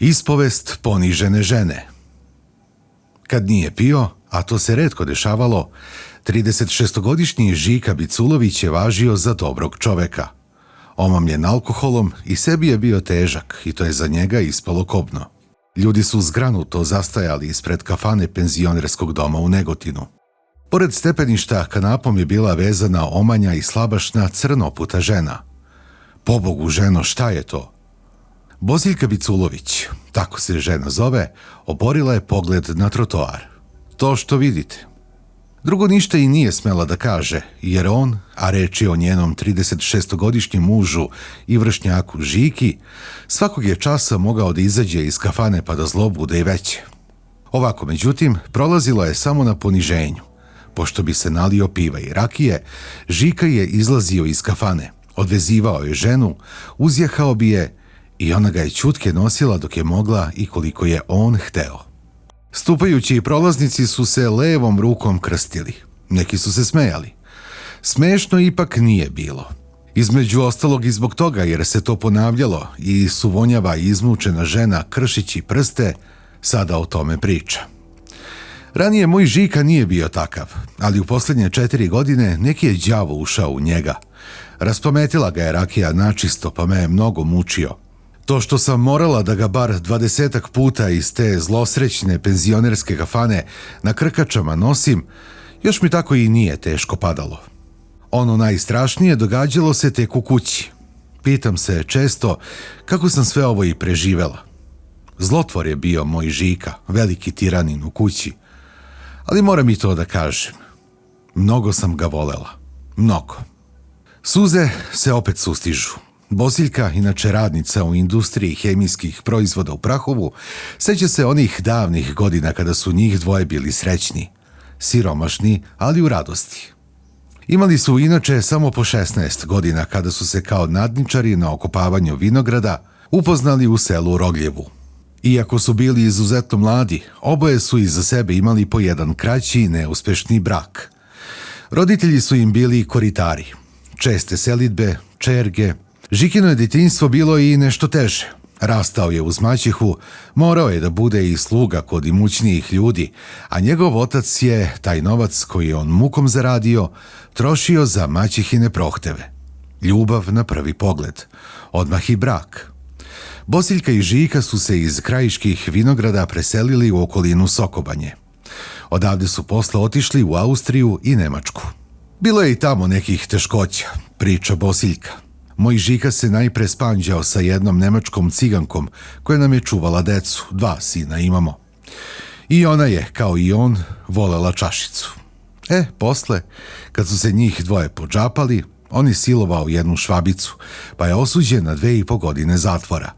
Ispovest ponižene žene. Kad nije pio, a to se retko dešavalo, 36-godišnji Žika Biculović je važio za dobrog čoveka. Omamljen alkoholom i sebi je bio težak i to je za njega ispalo kobno. Ljudi su zgranuto zastajali ispred kafane penzionerskog doma u Negotinu. Pored stepeništa kanapom je bila vezana omanja i slabašna crnoputa žena. Pobogu, ženo, šta je to? Boziljka Biculović, tako se žena zove, oborila je pogled na trotoar. To što vidite. Drugo ništa i nije smela da kaže, jer on, a reč je o njenom 36-godišnjem mužu i vršnjaku Žiki, svakog je časa mogao da izađe iz kafane pa da zlo bude i veće. Ovako, međutim, prolazilo je samo na poniženju. Pošto bi se nalio piva i rakije, Žika je izlazio iz kafane, odvezivao je ženu, uzjahao bi je i ona ga je ćutke nosila dok je mogla i koliko je on hteo. Stupajući prolaznici su se levom rukom krstili. Neki su se smejali. Smešno ipak nije bilo. Između ostalog i zbog toga jer se to ponavljalo i suvonjava i izmučena žena kršići prste sada o tome priča. Ranije moj Žika nije bio takav, ali u posljednje 4 godine neki je đavo ušao u njega. Raspametila ga je rakija načisto pa me je mnogo mučio. To što sam morala da ga bar 20 puta iz te zlosrećne penzionerske kafane na krkačama nosim, još mi tako i nije teško padalo. Ono najstrašnije događalo se tek u kući. Pitam se često kako sam sve ovo i preživela. Zlotvor je bio moj Žika, veliki tiranin u kući. Ali moram i to da kažem. Mnogo sam ga volela. Mnogo. Suze se opet sustižu. Boziljka, inače radnica u industriji hemijskih proizvoda u Prahovu, seća se onih davnih godina kada su njih dvoje bili srećni, siromašni, ali u radosti. Imali su inače samo po 16 godina kada su se kao nadničari na okopavanju vinograda upoznali u selu Rogljevu. Iako su bili izuzetno mladi, oboje su iza sebe imali po jedan kraći neuspešni brak. Roditelji su im bili koritari, česte selidbe, čerge. Žikino je djetinjstvo bilo i nešto teže. Rastao je uz maćehu, morao je da bude i sluga kod imućnijih ljudi, a njegov otac je taj novac koji je on mukom zaradio trošio za maćehine prohteve. Ljubav na prvi pogled, odmah i brak. Boziljka i Žika su se iz krajiških vinograda preselili u okolinu Sokobanje. Odavde su posle otišli u Austriju i Nemačku. Bilo je i tamo nekih teškoća, priča Boziljka. Moj Žika se najpre spanđao sa jednom nemačkom cigankom koja nam je čuvala decu, 2 sina imamo. I ona je, kao i on, volela čašicu. Posle, kad su se njih dvoje podžapali, on je silovao jednu švabicu, pa je osuđen na 2,5 godine zatvora.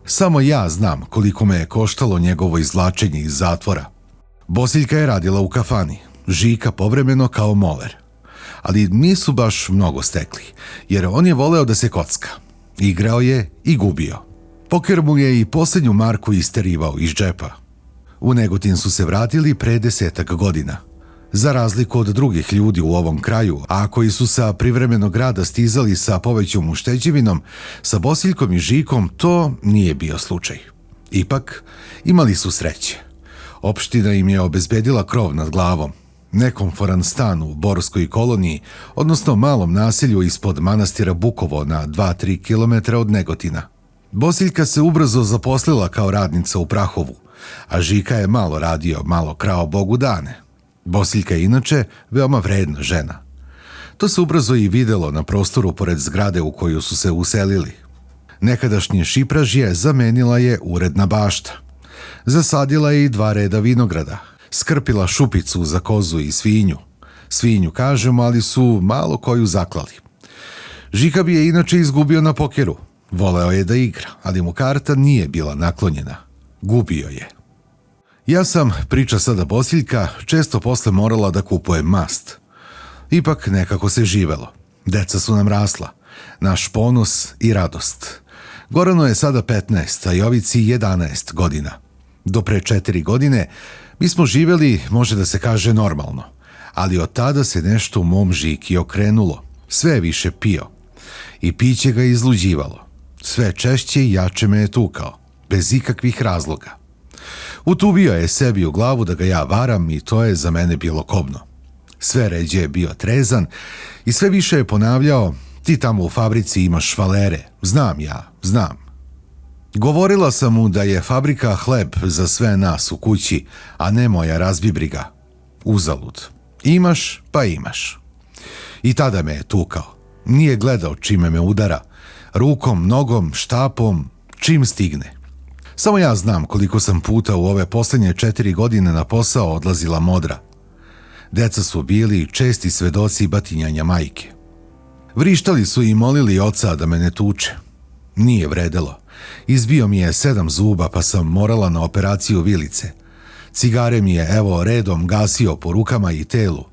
Samo ja znam koliko me je koštalo njegovo izvlačenje iz zatvora. Boziljka je radila u kafani, Žika povremeno kao moler. Ali nisu baš mnogo stekli, jer on je voleo da se kocka. Igrao je i gubio. Poker mu je i posljednju marku isterivao iz džepa. U Negotin su se vratili pre 10 godina. Za razliku od drugih ljudi u ovom kraju, a koji su sa privremenog rada stizali sa povećom ušteđevinom, sa Boziljkom i Žikom to nije bio slučaj. Ipak, imali su sreće. Opština im je obezbedila krov nad glavom. Nekomforan stan u Borskoj koloniji, odnosno malom naselju ispod manastira Bukovo na 2-3 kilometra od Negotina. Boziljka se ubrzo zaposlila kao radnica u Prahovu, a Žika je malo radio, malo krao Bogu dane. Boziljka je inače veoma vredna žena. To se ubrzo i videlo na prostoru pored zgrade u koju su se uselili. Nekadašnje šipražje zamenila je uredna bašta. Zasadila je i 2 reda vinograda. Skrpila šupicu za kozu i svinju. Svinju kažemo, ali su malo koju zaklali. Žika bi je inače izgubio na pokeru. Voleo je da igra, ali mu karta nije bila naklonjena. Gubio je. Ja sam, priča sada Boziljka, često posle morala da kupujem mast. Ipak nekako se živelo. Deca su nam rasla. Naš ponos i radost. Gorano je sada 15, a Jovici 11 godina. Do pre 4 godine mi smo živjeli, može da se kaže, normalno. Ali od tada se nešto u mom Žiki okrenulo. Sve je više pio. I piće ga izluđivalo. Sve češće i jače me je tukao. bez ikakvih razloga. Utubio je sebi u glavu da ga ja varam i to je za mene bilo kobno. Sve ređe je bio trezan i sve više je ponavljao: ti tamo u fabrici imaš švalere, znam ja, znam. Govorila sam mu da je fabrika hleb za sve nas u kući, a ne moja razbibriga. Uzalud. Imaš, pa imaš. I tada me je tukao. Nije gledao čime me udara. Rukom, nogom, štapom, čim stigne. Samo ja znam koliko sam puta u ove posljednje 4 godine na posao odlazila modra. Deca su bili česti svedoci batinjanja majke. Vrištali su i molili oca da me ne tuče. Nije vredelo. Izbio mi je 7 zuba pa sam morala na operaciju vilice. Cigare mi je evo redom gasio po rukama i telu.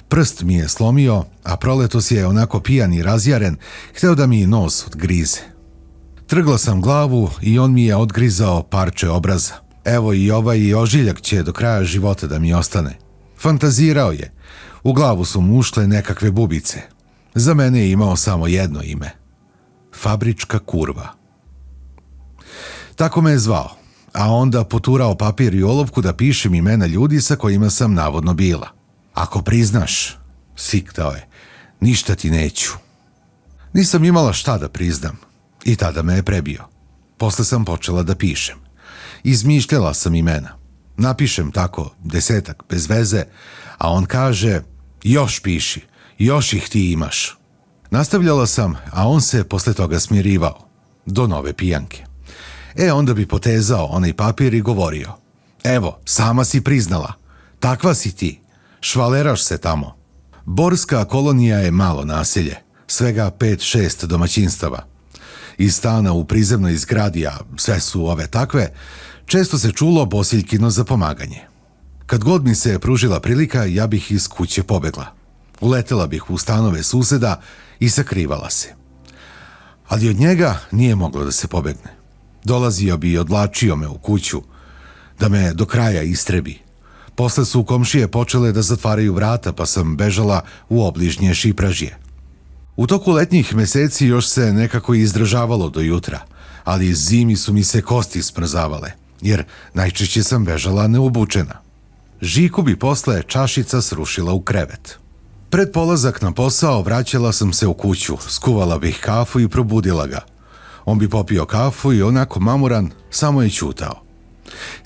Prst mi je slomio, a proletos je onako pijan i razjaren, hteo da mi nos odgrize. Trgla sam glavu i on mi je odgrizao parče obraza. Evo i ovaj ožiljak će do kraja života da mi ostane. Fantazirao je. U glavu su mu ušle nekakve bubice. Za mene je imao samo jedno ime. Fabrička kurva. Tako me je zvao, a onda poturao papir i olovku da pišem imena ljudi sa kojima sam navodno bila. Ako priznaš, siktao je, ništa ti neću. Nisam imala šta da priznam i tada me je prebio. Posle sam počela da pišem. Izmišljala sam imena. Napišem tako 10 bez veze, a on kaže: još piši, još ih ti imaš. Nastavljala sam, a on se posle toga smirivao. Do nove pijanke. Onda bi potezao onaj papir i govorio: evo, sama si priznala. Takva si ti. Švaleraš se tamo. Borska kolonija je malo naselje. Svega 5-6 domaćinstava. Iz stana u prizemnoj zgradi, a sve su ove takve, često se čulo Bosiljkino zapomaganje. Kad god mi se pružila prilika, ja bih iz kuće pobegla. Uletela bih u stanove suseda i sakrivala se. Ali od njega nije moglo da se pobegne. Dolazio bi i odlačio me u kuću, da me do kraja istrebi. Posle su komšije počele da zatvaraju vrata, pa sam bežala u obližnje šipražje. U toku letnjih meseci još se nekako izdržavalo do jutra, ali zimi su mi se kosti smrzavale, jer najčešće sam bežala neobučena. Žiku bi posle čašica srušila u krevet. Pred polazak na posao vraćala sam se u kuću, skuvala bih kafu i probudila ga. On bi popio kafu i onako mamuran samo je ćutao.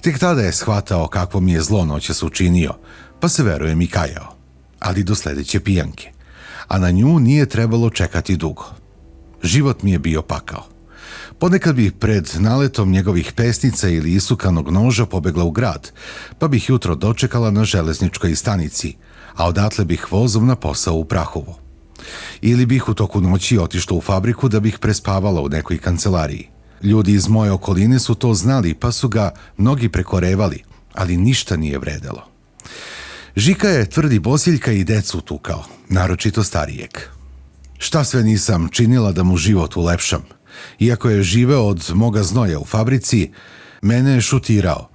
Tek tada je shvatao kakvo mi je zlo noćas učinio, pa se verujem i kajao. Ali do sledeće pijanke. A na nju nije trebalo čekati dugo. Život mi je bio pakao. Ponekad bih pred naletom njegovih pesnica ili isukanog noža pobegla u grad, pa bih jutro dočekala na železničkoj stanici, a odatle bih vozom na posao u Prahovo. Ili bih u toku noći otišla u fabriku da bih prespavala u nekoj kancelariji. Ljudi iz moje okoline su to znali, pa su ga mnogi prekorevali, ali ništa nije vredelo. Žika je tvrdi Bosiljka i decu tukao, naročito starijeg. Šta sve nisam činila da mu život ulepšam. Iako je živeo od moga znoja u fabrici, mene je šutirao,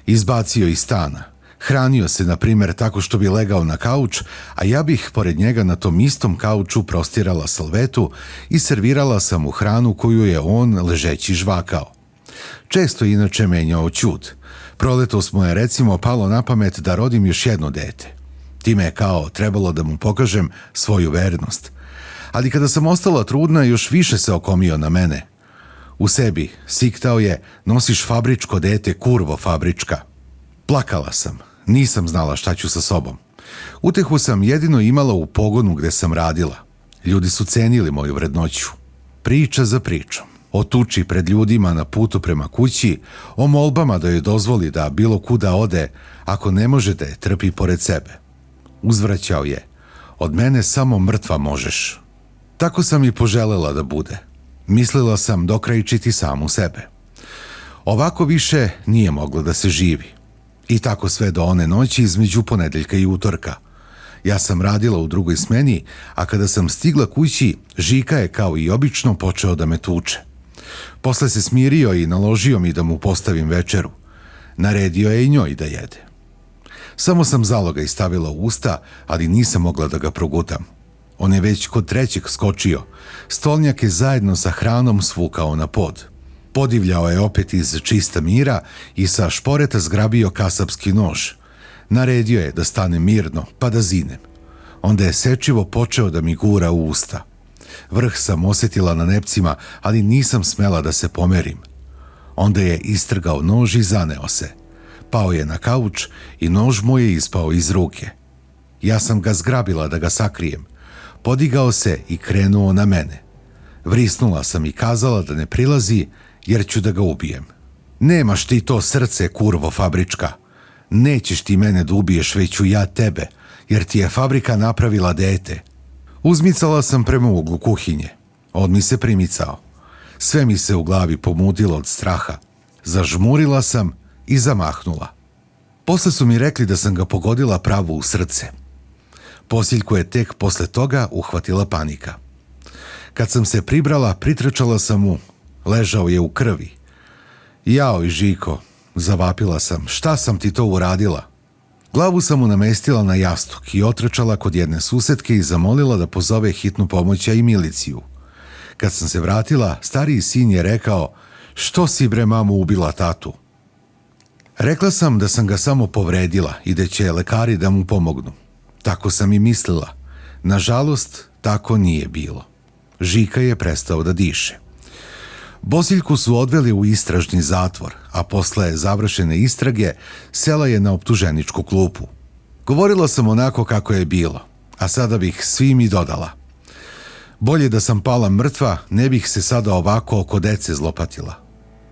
izbacio iz stana. Hranio se, na primjer, tako što bi legao na kauč, a ja bih pored njega na tom istom kauču prostirala salvetu i servirala sam mu hranu koju je on ležeći žvakao. Često inače menjao ćud. Proletos mu je recimo palo na pamet da rodim još jedno dete. Time je kao trebalo da mu pokažem svoju vernost. Ali kada sam ostala trudna, još više se okomio na mene. U sebi siktao je: nosiš fabričko dete, kurvo fabrička. Plakala sam. Nisam znala šta ću sa sobom. Utehu sam jedino imala u pogonu gde sam radila. Ljudi su cenili moju vrednoću. Priča za pričom. O tuči pred ljudima na putu prema kući, o molbama da joj dozvoli da bilo kuda ode, ako ne može da je trpi pored sebe. Uzvraćao je: od mene samo mrtva možeš. Tako sam i poželela da bude. Mislila sam dokrajčiti samu sebe. Ovako više nije moglo da se živi. I tako sve do one noći između ponedeljka i utorka. Ja sam radila u drugoj smeni, a kada sam stigla kući, Žika je kao i obično počeo da me tuče. Posle se smirio i naložio mi da mu postavim večeru. Naredio je i njoj da jede. Samo sam zaloga stavila u usta, ali nisam mogla da ga progutam. On je već kod trećeg skočio. Stolnjak je zajedno sa hranom svukao na pod. Podivljao je opet iz čista mira i sa šporeta zgrabio kasapski nož. Naredio je da stanem mirno, pa da zinem. Onda je sečivo počeo da mi gura u usta. Vrh sam osjetila na nepcima, ali nisam smela da se pomerim. Onda je istrgao nož i zaneo se. Pao je na kauč i nož mu je ispao iz ruke. Ja sam ga zgrabila da ga sakrijem. Podigao se i krenuo na mene. Vrisnula sam i kazala da ne prilazi, jer ću da ga ubijem. Nemaš ti to srce, kurvo fabrička. Nećeš ti mene da ubiješ, već ću ja tebe, jer ti je fabrika napravila dete. Uzmicala sam prema uglu kuhinje. On mi se primicao. Sve mi se u glavi pomudilo od straha. Zažmurila sam i zamahnula. Posle su mi rekli da sam ga pogodila pravo u srce. Posiljku je tek posle toga uhvatila panika. Kad sam se pribrala, pritrčala sam mu. Ležao je u krvi. Jao i Žiko, zavapila sam, šta sam ti to uradila? Glavu sam mu namestila na jastuk i otrčala kod jedne susetke i zamolila da pozove hitnu pomoć i miliciju. Kad sam se vratila, stariji sin je rekao, što si bre mamu ubila tatu? Rekla sam da sam ga samo povredila i da će lekari da mu pomognu. Tako sam i mislila. Nažalost, tako nije bilo. Žika je prestao da diše. Bosiljku su odveli u istražni zatvor, a posle završene istrage sela je na optuženičku klupu. Govorila sam onako kako je bilo, a sada bih svim i dodala. Bolje da sam pala mrtva, ne bih se sada ovako oko dece zlopatila.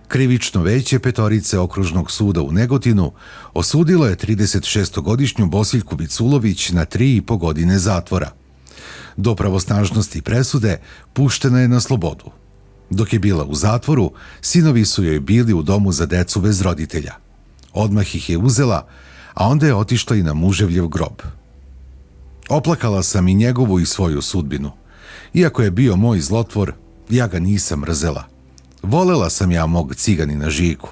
Krivično veće petorice okružnog suda u Negotinu osudilo je 36-godišnju Bosiljku Biculović na 3,5 godine zatvora. Do pravosnažnosti presude puštena je na slobodu. Dok je bila u zatvoru, sinovi su joj bili u domu za decu bez roditelja. Odmah ih je uzela, a onda je otišla i na muževljev grob. Oplakala sam i njegovu i svoju sudbinu. Iako je bio moj zlotvor, ja ga nisam mrzela. Volela sam ja mog ciganina Žiku.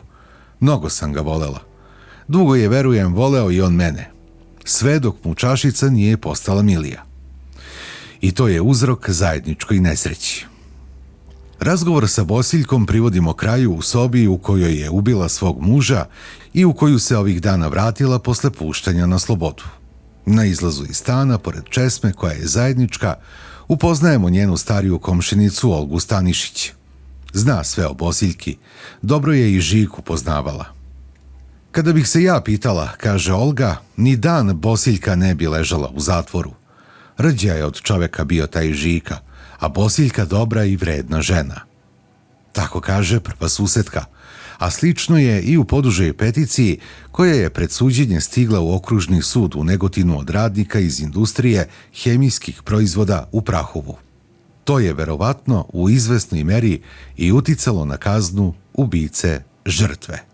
Mnogo sam ga volela. Dugo je, verujem, voleo i on mene. Sve dok mu čašica nije postala Milija. I to je uzrok zajedničkoj nesreći. Razgovor sa Bosiljkom privodimo kraju u sobi u kojoj je ubila svog muža i u koju se ovih dana vratila posle puštanja na slobodu. Na izlazu iz stana, pored česme koja je zajednička, upoznajemo njenu stariju komšinicu Olgu Stanišić. Zna sve o Bosiljki, dobro je i Žiku poznavala. Kada bih se ja pitala, kaže Olga, ni dan Bosiljka ne bi ležala u zatvoru. Rđa je od čoveka bio taj Žika, a Bosiljka dobra i vredna žena. Tako kaže prva susetka, a slično je i u podužoj peticiji koja je pred suđenje stigla u okružni sud u Negotinu od radnika iz industrije hemijskih proizvoda u Prahovu. To je verovatno u izvesnoj meri i uticalo na kaznu ubice žrtve.